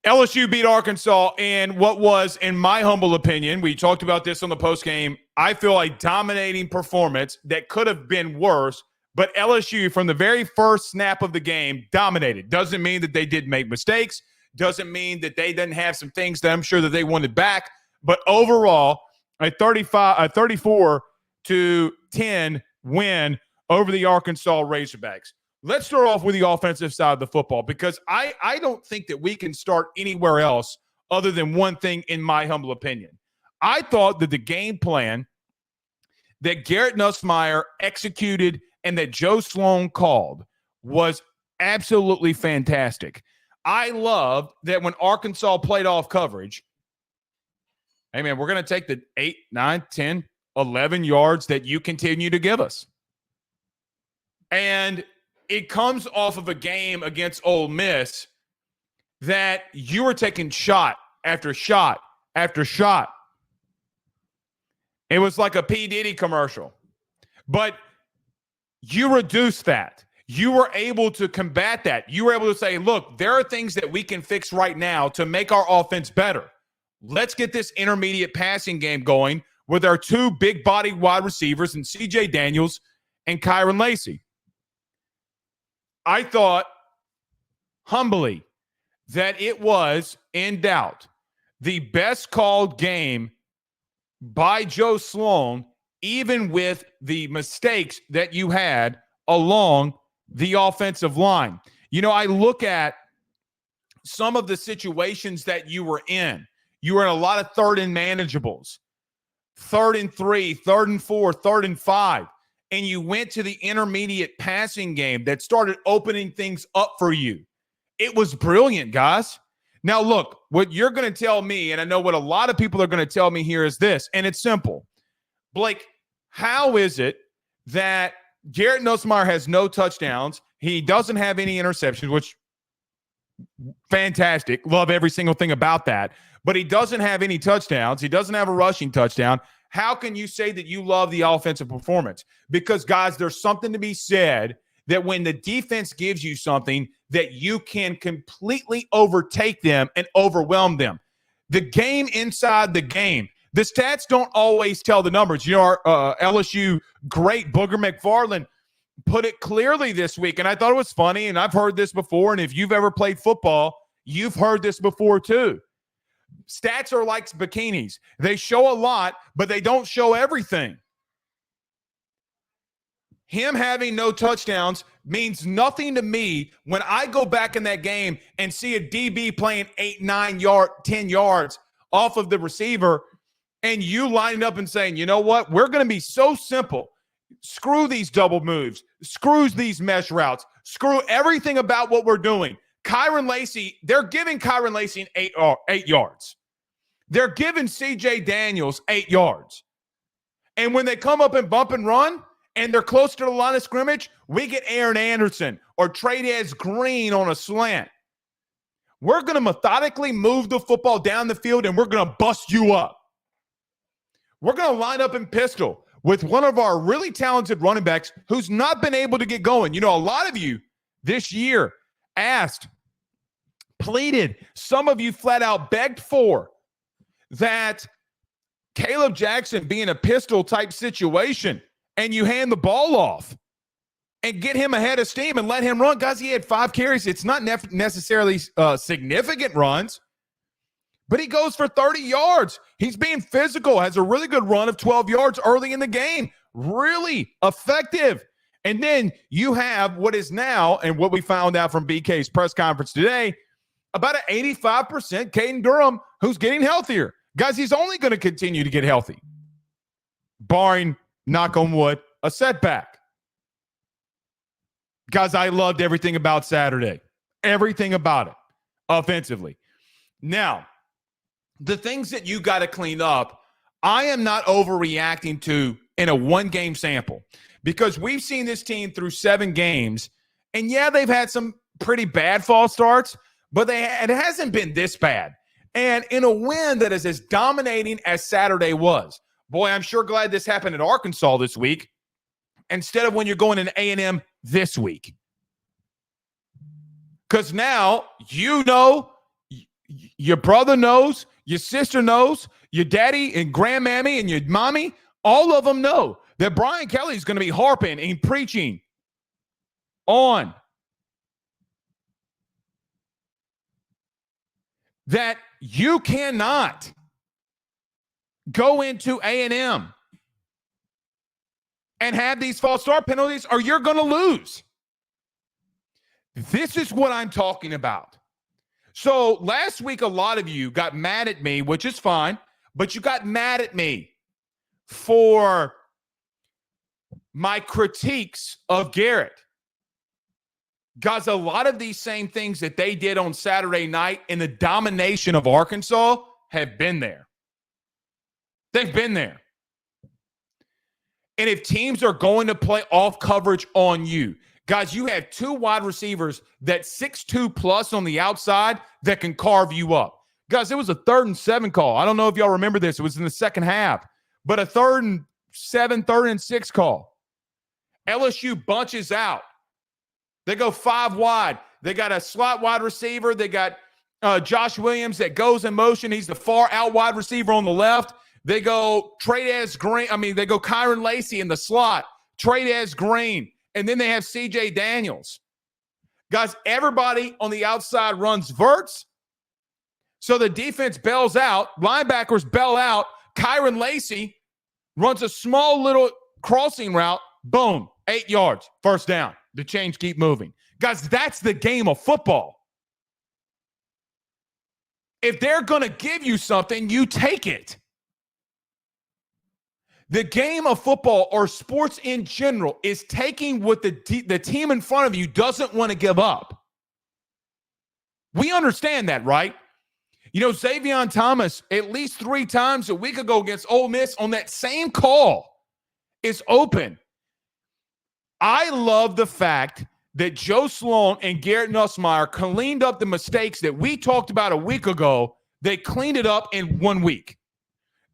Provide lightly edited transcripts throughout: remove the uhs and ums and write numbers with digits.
LSU beat Arkansas in what was, in my humble opinion, we talked about this on the postgame, I feel a dominating performance that could have been worse, but LSU from the very first snap of the game dominated. Doesn't mean that they didn't make mistakes, doesn't mean that they didn't have some things that I'm sure that they wanted back, but overall, a 34-10 win over the Arkansas Razorbacks. Let's start off with the offensive side of the football because I don't think that we can start anywhere else other than one thing, in my humble opinion. I thought that the game plan that Garrett Nussmeier executed and that Joe Sloan called was absolutely fantastic. I loved that when Arkansas played off coverage, hey, man, we're going to take the 8, 9, 10, 11 yards that you continue to give us. And it comes off of a game against Ole Miss that you were taking shot after shot after shot. It was like a P. Diddy commercial. But you reduced that. You were able to combat that. You were able to say, look, there are things that we can fix right now to make our offense better. Let's get this intermediate passing game going with our two big-bodied wide receivers in C.J. Daniels and Kyron Lacy. I thought, humbly, that it was, in doubt, the best called game by Joe Sloan, even with the mistakes that you had along the offensive line. You know, I look at some of the situations that you were in. You were in a lot of third and manageables, 3rd and 3, 3rd and 4, 3rd and 5. And you went to the intermediate passing game that started opening things up for you. It was brilliant, guys. Now, look, what you're going to tell me, and I know what a lot of people are going to tell me here is this, and it's simple. Blake, how is it that Garrett Nussmeier has no touchdowns? He doesn't have any interceptions, which fantastic. Love every single thing about that. But he doesn't have any touchdowns. He doesn't have a rushing touchdown. How can you say that you love the offensive performance? Because, guys, there's something to be said that when the defense gives you something that you can completely overtake them and overwhelm them. The game inside the game. The stats don't always tell the numbers. You know, our LSU great Booger McFarland put it clearly this week, and I thought it was funny, and I've heard this before, and if you've ever played football, you've heard this before too. Stats are like bikinis. They show a lot, but they don't show everything. Him having no touchdowns means nothing to me when I go back in that game and see a DB playing 8, 9 yards, 10 yards off of the receiver, and you lining up and saying, you know what, we're going to be so simple. Screw these double moves. Screw these mesh routes. Screw everything about what we're doing. Kyron Lacy, they're giving Kyron Lacy 8 yards. They're giving C.J. Daniels 8 yards. And when they come up and bump and run, and they're close to the line of scrimmage, we get Aaron Anderson or Trey'Dez Green on a slant. We're going to methodically move the football down the field, and we're going to bust you up. We're going to line up in pistol with one of our really talented running backs who's not been able to get going. You know, a lot of you this year asked, pleaded, some of you flat out begged for that Caleb Jackson be in a pistol type situation and you hand the ball off and get him ahead of steam and let him run. Guys, he had 5 carries. It's not necessarily significant runs, but he goes for 30 yards. He's being physical, has a really good run of 12 yards early in the game. Really effective. And then you have what is now, and what we found out from BK's press conference today, about an 85% Caden Durham who's getting healthier. Guys, he's only going to continue to get healthy, barring, knock on wood, a setback. Guys, I loved everything about Saturday. Everything about it, offensively. Now, the things that you got to clean up, I am not overreacting to in a one-game sample because we've seen this team through 7 games, and yeah, they've had some pretty bad false starts, but it hasn't been this bad. And in a win that is as dominating as Saturday was, boy, I'm sure glad this happened at Arkansas this week instead of when you're going to A&M this week. Because now, you know, Your brother knows, your sister knows, your daddy and grandmammy and your mommy, all of them know that Brian Kelly is going to be harping and preaching on that you cannot go into A&M and have these false start penalties or you're going to lose. This is what I'm talking about. So last week, a lot of you got mad at me, which is fine, but you got mad at me for my critiques of Garrett. Guys, a lot of these same things that they did on Saturday night in the domination of Arkansas have been there. They've been there. And if teams are going to play off coverage on you, guys, you have two wide receivers that 6'2 plus on the outside that can carve you up. Guys, it was a 3rd and 7 call. I don't know if y'all remember this. It was in the second half. But a 3rd and 7, 3rd and 6 call. LSU bunches out. They go 5 wide. They got a slot wide receiver. They got Josh Williams that goes in motion. He's the far out wide receiver on the left. They go they go Kyron Lacey in the slot. Trey Green. And then they have C.J. Daniels. Guys, everybody on the outside runs verts. So the defense bails out. Linebackers bail out. Kyron Lacey runs a small little crossing route. Boom, 8 yards, first down. The chains keep moving. Guys, that's the game of football. If they're going to give you something, you take it. The game of football or sports in general is taking what the team in front of you doesn't want to give up. We understand that, right? You know, Xavier Thomas, at least 3 times a week ago against Ole Miss on that same call is open. I love the fact that Joe Sloan and Garrett Nussmeier cleaned up the mistakes that we talked about a week ago. They cleaned it up in 1 week.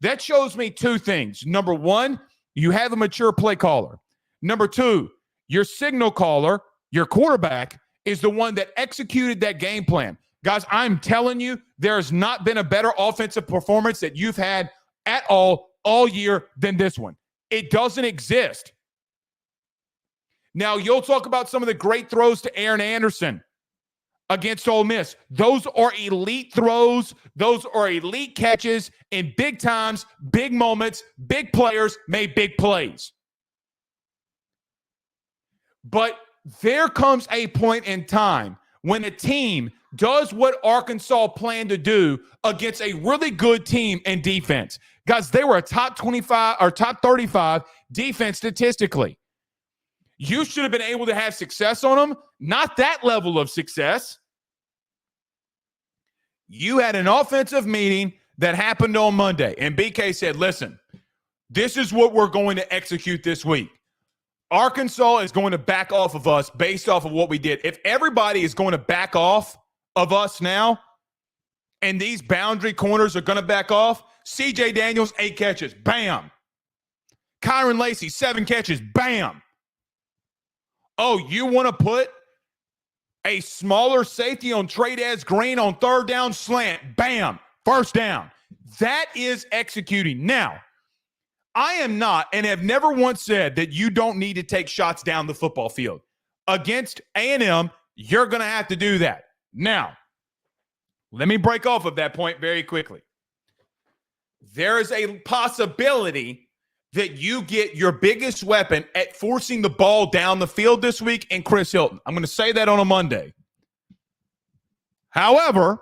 That shows me 2 things. Number 1, you have a mature play caller. Number 2, your signal caller, your quarterback, is the one that executed that game plan. Guys, I'm telling you, there has not been a better offensive performance that you've had at all year than this one. It doesn't exist. Now, you'll talk about some of the great throws to Aaron Anderson against Ole Miss. Those are elite throws. Those are elite catches in big times, big moments, big players made big plays. But there comes a point in time when a team does what Arkansas planned to do against a really good team in defense. Guys, they were a top 25 or top 35 defense statistically. You should have been able to have success on them. Not that level of success. You had an offensive meeting that happened on Monday, and BK said, listen, this is what we're going to execute this week. Arkansas is going to back off of us based off of what we did. If everybody is going to back off of us now, and these boundary corners are going to back off, C.J. Daniels, 8 catches, bam. Kyron Lacey, 7 catches, bam. Oh, you want to put a smaller safety on Trey Green on 3rd down slant, bam, first down. That is executing. Now, I am not and have never once said that you don't need to take shots down the football field. Against A&M, you're going to have to do that. Now, let me break off of that point very quickly. There is a possibility that you get your biggest weapon at forcing the ball down the field this week in Chris Hilton. I'm going to say that on a Monday. However,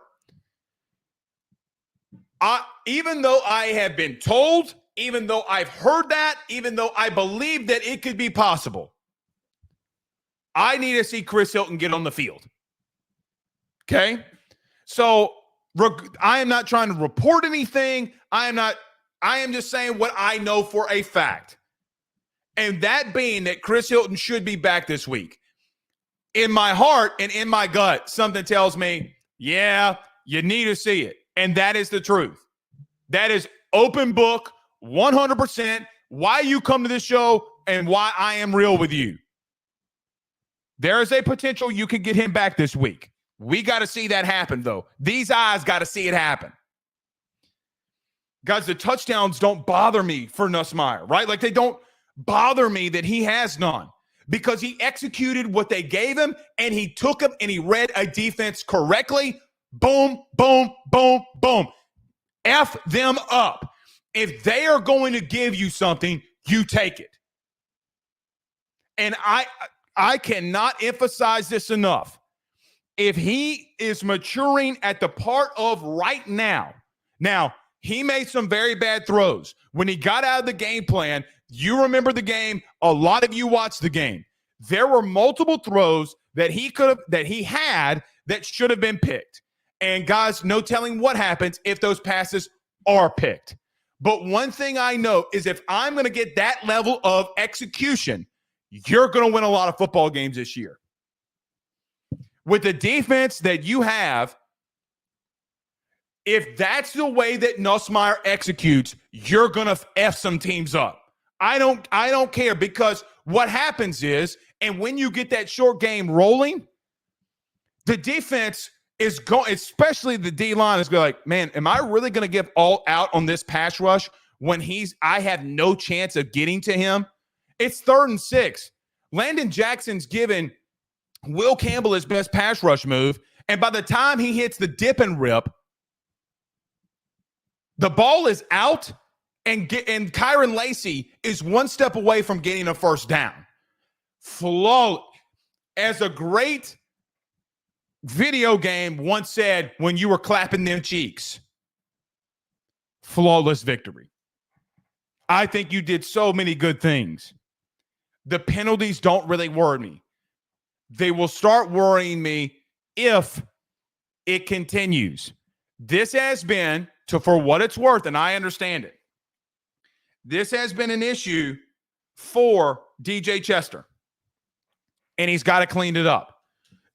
even though I have been told, even though I've heard that, even though I believe that it could be possible, I need to see Chris Hilton get on the field. Okay? So I am not trying to report anything. I am just saying what I know for a fact. And that being that Chris Hilton should be back this week. In my heart and in my gut, something tells me, yeah, you need to see it. And that is the truth. That is open book, 100%, why you come to this show and why I am real with you. There is a potential you could get him back this week. We got to see that happen, though. These eyes got to see it happen. Guys, the touchdowns don't bother me for Nussmeier, right? Like, they don't bother me that he has none because he executed what they gave him, and he took them and he read a defense correctly. Boom, boom, boom, boom. F them up. If they are going to give you something, you take it. And I cannot emphasize this enough. If he is maturing at the part of right now, he made some very bad throws. When he got out of the game plan, you remember the game. A lot of you watched the game. There were multiple throws that he had that should have been picked. And guys, no telling what happens if those passes are picked. But one thing I know is if I'm going to get that level of execution, you're going to win a lot of football games this year. With the defense that you have, if that's the way that Nussmeier executes, you're going to F some teams up. I don't care, because what happens is, and when you get that short game rolling, the defense is going, especially the D-line is going like, man, am I really going to give all out on this pass rush when I have no chance of getting to him? It's 3rd and 6. Landon Jackson's given Will Campbell his best pass rush move, and by the time he hits the dip and rip, the ball is out, and Kyron Lacy is one step away from getting a first down. As a great video game once said when you were clapping them cheeks, flawless victory. I think you did so many good things. The penalties don't really worry me. They will start worrying me if it continues. This has been, for what it's worth, and I understand it, this has been an issue for DJ Chester, and he's got to clean it up.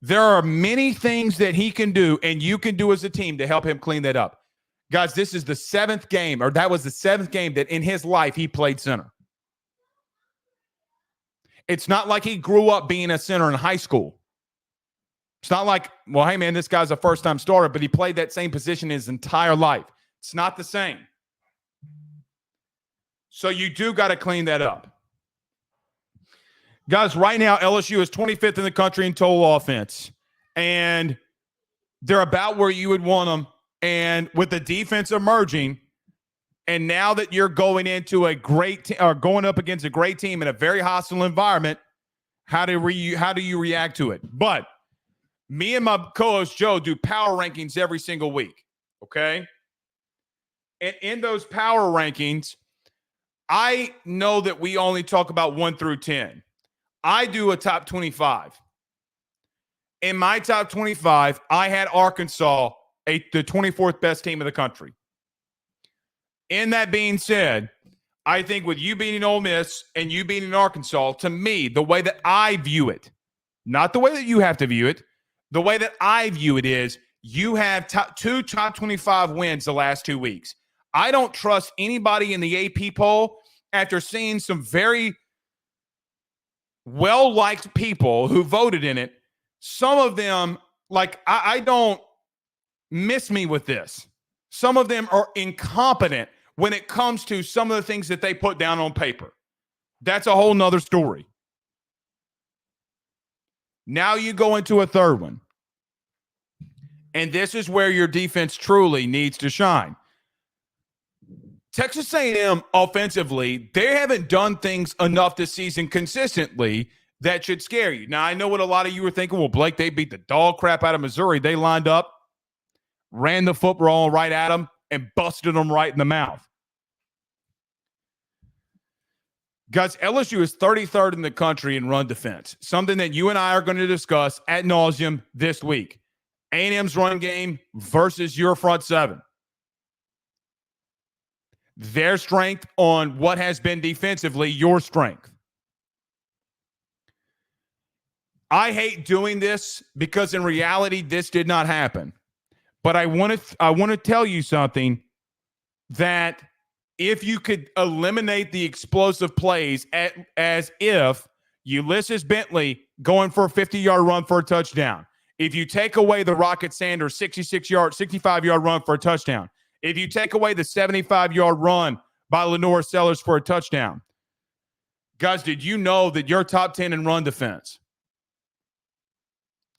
There are many things that he can do, and you can do as a team to help him clean that up. Guys, this is the 7th game, or that was the 7th game that in his life he played center. It's not like he grew up being a center in high school. It's not like, well, hey, man, this guy's a first-time starter, but he played that same position his entire life. It's not the same. So you do got to clean that up. Guys, right now, LSU is 25th in the country in total offense. And they're about where you would want them. And with the defense emerging, and now that you're going into a great or going up against a great team in a very hostile environment, how do you react to it? But me and my co-host Joe do power rankings every single week, okay? And in those power rankings, I know that we only talk about 1 through 10. I do a top 25. In my top 25, I had Arkansas, the 24th best team in the country. In that being said, I think with you beating Ole Miss and you beating Arkansas, to me, the way that I view it, not the way that you have to view it, the way that I view it is you have two top 25 wins the last 2 weeks. I don't trust anybody in the AP poll after seeing some very well-liked people who voted in it. Some of them, like, I don't miss me with this. Some of them are incompetent when it comes to some of the things that they put down on paper. That's a whole nother story. Now you go into a third one. And this is where your defense truly needs to shine. Texas A&M offensively, they haven't done things enough this season consistently that should scare you. Now, I know what a lot of you were thinking. Well, Blake, they beat the dog crap out of Missouri. They lined up, ran the football right at them, and busted them right in the mouth. Guys, LSU is 33rd in the country in run defense, something that you and I are going to discuss ad nauseum this week. A&M's run game versus your front seven. Their strength on what has been defensively your strength. I hate doing this because in reality, this did not happen. But I want to tell you something that if you could eliminate the explosive plays as if Ulysses Bentley going for a 50-yard run for a touchdown, If you take away the Rocket Sanders 65-yard run for a touchdown, if you take away the 75-yard run by Lenore Sellers for a touchdown, guys, did you know that you're top 10 in run defense?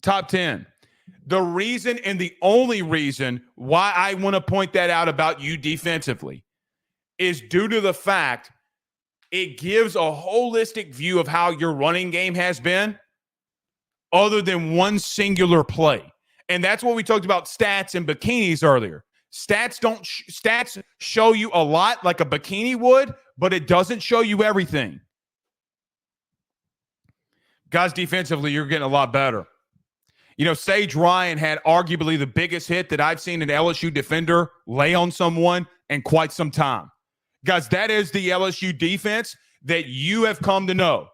Top 10. The reason and the only reason why I want to point that out about you defensively is due to the fact it gives a holistic view of how your running game has been other than one singular play. And that's what we talked about stats and bikinis earlier. Stats show you a lot like a bikini would, but it doesn't show you everything. Guys, defensively, you're getting a lot better. You know, Sage Ryan had arguably the biggest hit that I've seen an LSU defender lay on someone in quite some time. Guys, that is the LSU defense that you have come to know.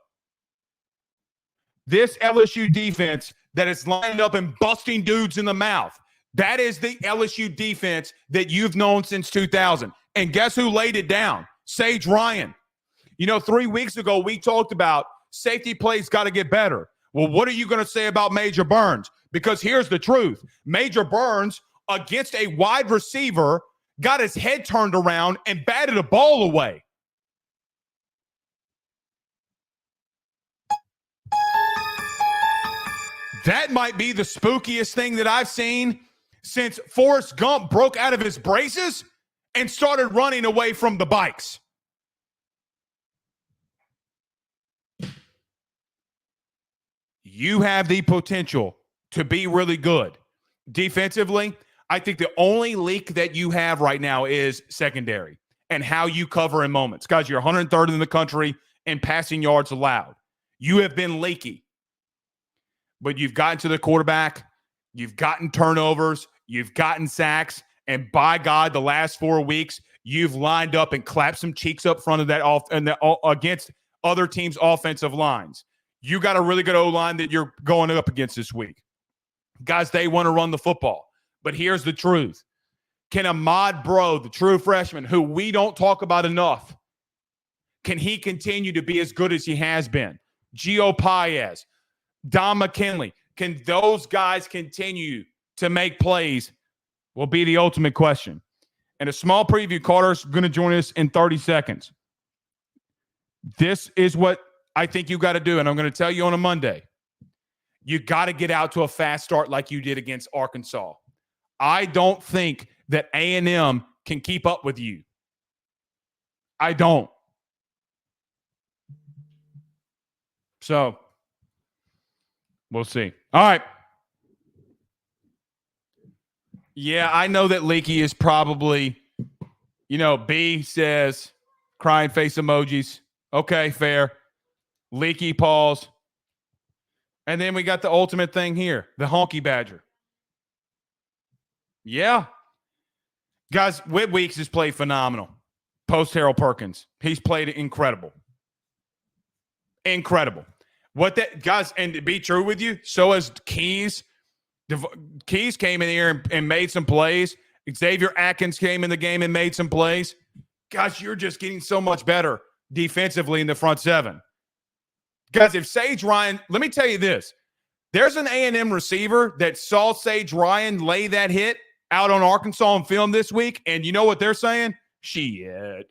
This LSU defense that is lined up and busting dudes in the mouth, that is the LSU defense that you've known since 2000. And guess who laid it down? Sage Ryan. You know, 3 weeks ago, we talked about safety plays got to get better. Well, what are you going to say about Major Burns? Because here's the truth. Major Burns, against a wide receiver, got his head turned around and batted a ball away. That might be the spookiest thing that I've seen since Forrest Gump broke out of his braces and started running away from the bikes. You have the potential to be really good. Defensively, I think the only leak that you have right now is secondary and how you cover in moments. Guys, you're 103rd in the country in passing yards allowed. You have been leaky. But you've gotten to the quarterback, you've gotten turnovers, you've gotten sacks, and by God, the last 4 weeks, you've lined up and clapped some cheeks up front of that against other teams' offensive lines. You got a really good O-line that you're going up against this week. Guys, they want to run the football. But here's the truth. Can Ahmad Bro, the true freshman, who we don't talk about enough, can he continue to be as good as he has been? Gio Paez, Don McKinley, can those guys continue to make plays will be the ultimate question. And a small preview, Carter's going to join us in 30 seconds. This is what I think you got to do, and I'm going to tell you on a Monday. You got to get out to a fast start like you did against Arkansas. I don't think that A&M can keep up with you. I don't. So, we'll see. All right. Yeah, I know that Leaky is probably, B says crying face emojis. Okay, fair. Leaky pause. And then we got the ultimate thing here, the honky badger. Yeah. Guys, Whit Weeks has played phenomenal. Post Harold Perkins. He's played incredible. Incredible. Guys, and to be true with you, so has Keys. Keys came in here and made some plays. Xavier Atkins came in the game and made some plays. Gosh, you're just getting so much better defensively in the front seven. Guys, if Sage Ryan, let me tell you this. There's an A&M receiver that saw Sage Ryan lay that hit out on Arkansas on film this week, and you know what they're saying? Shit.